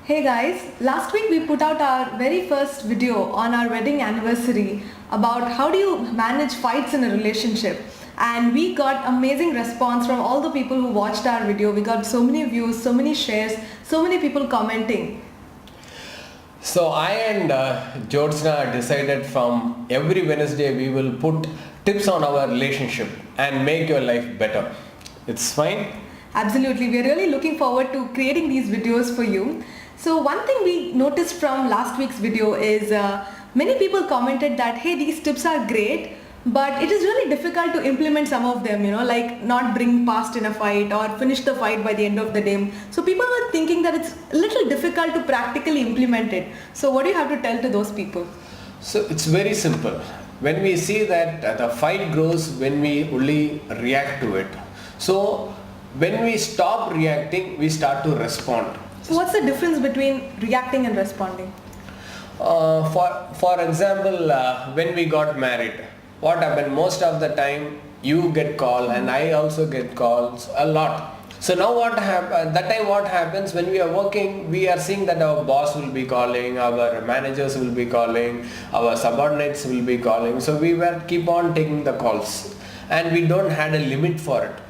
Hey guys, last week we put out our very first video on our wedding anniversary about how do you manage fights in a relationship, and we got amazing response from all the people who watched our video. We got so many views, so many shares, so many people commenting. So I and Jyotsna decided from every Wednesday we will put tips on our relationship and make your life better. It's fine? Absolutely, we are really looking forward to creating these videos for you. So one thing we noticed from last week's video is many people commented that hey, these tips are great, but it is really difficult to implement some of them, like not bring past in a fight or finish the fight by the end of the day. So people were thinking that it's a little difficult to practically implement it. So what do you have to tell to those people? So it's very simple. When we see that the fight grows when we only react to it. So when we stop reacting, we start to respond. So what's the difference between reacting and responding? For example, when we got married, what happened? Most of the time you get call and I also get calls a lot. So now that time what happens when we are working, we are seeing that our boss will be calling, our managers will be calling, our subordinates will be calling. So we were keep on taking the calls and we don't had a limit for it.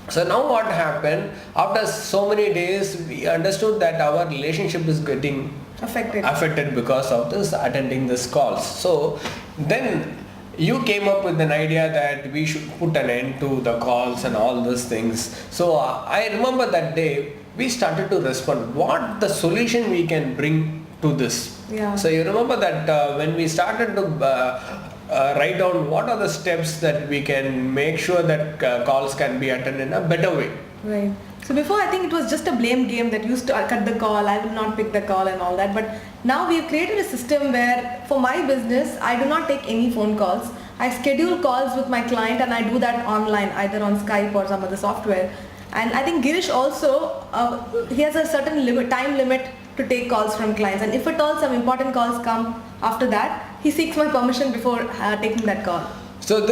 So now what happened, after so many days we understood that our relationship is getting affected because of this attending this calls. So then you came up with an idea that we should put an end to the calls and all these things. So I remember that day we started to respond what the solution we can bring to this. Yeah. So you remember that when we started to write down what are the steps that we can make sure that calls can be attended in a better way. Right. So before, I think it was just a blame game that used to cut the call, I will not pick the call and all that. But now we have created a system where for my business, I do not take any phone calls. I schedule calls with my client and I do that online, either on Skype or some other software. And I think Girish also, he has a certain time limit to take calls from clients. And if at all some important calls come after that, he seeks my permission before taking that call. So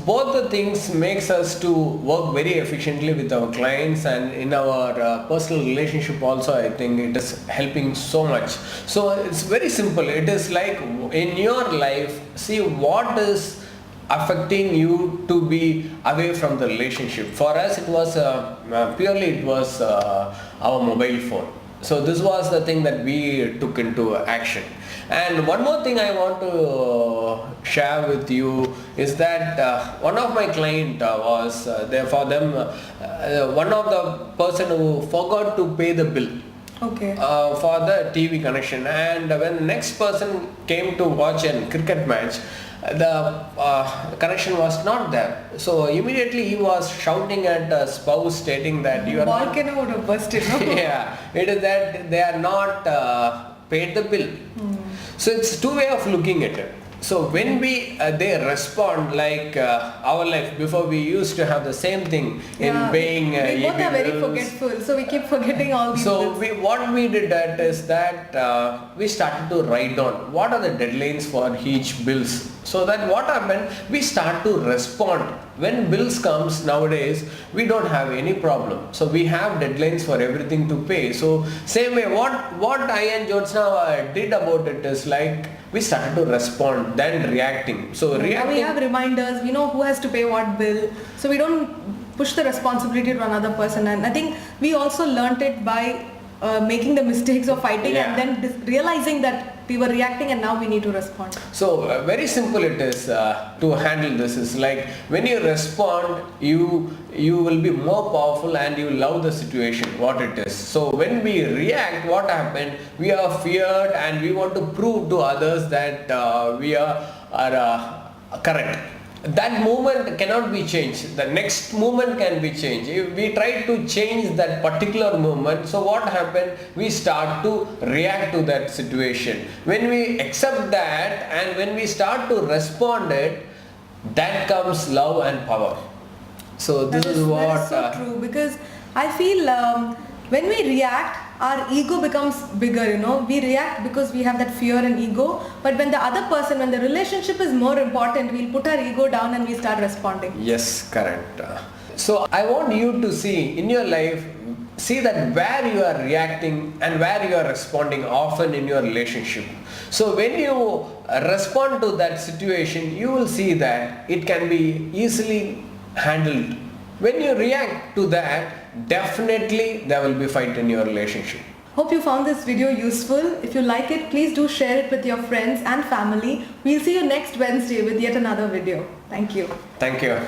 both the things makes us to work very efficiently with our clients, and in our personal relationship also I think it is helping so much. So it's very simple. It is like in your life, see what is affecting you to be away from the relationship. For us it was purely our mobile phone. So this was the thing that we took into action. And one more thing I want to share with you is that one of my client was there for them, one of the person who forgot to pay the bill. Okay. For the TV connection, and when the next person came to watch a cricket match, the connection was not there. So immediately he was shouting at the spouse stating that you are volcano would have busted. No? Yeah, it is that they are not paid the bill. So it's two way of looking at it. So when they respond like our life before, we used to have the same thing in paying we both are very forgetful, so we keep forgetting all these so bills. what we did that is that we started to write down what are the deadlines for each bills, so that what happened, we start to respond when bills comes. Nowadays we don't have any problem, so we have deadlines for everything to pay. So same way what I and Jyotsna did about it is like we started to respond then reacting. So reacting, we have reminders, we know who has to pay what bill, so we don't push the responsibility to another person. And I think we also learnt it by making the mistakes of fighting and then realizing that we were reacting and now we need to respond. So very simple it is to handle this is like when you respond, you will be more powerful and you love the situation what it is. So when we react, what happened, we are feared and we want to prove to others that we are correct. That movement cannot be changed. The next movement can be changed. If we try to change that particular movement, so what happened? We start to react to that situation. When we accept that and when we start to respond it, that comes love and power. So this is what... That is so true, because I feel when we react, our ego becomes bigger, we react because we have that fear and ego, but when the other person, when the relationship is more important, we'll put our ego down and we start responding. Yes, correct. So I want you to see in your life see that where you are reacting and where you are responding often in your relationship. So when you respond to that situation, you will see that it can be easily handled. When you react to that, definitely there will be fight in your relationship. Hope you found this video useful. If you like it, please do share it with your friends and family. We'll see you next Wednesday with yet another video. Thank you. Thank you.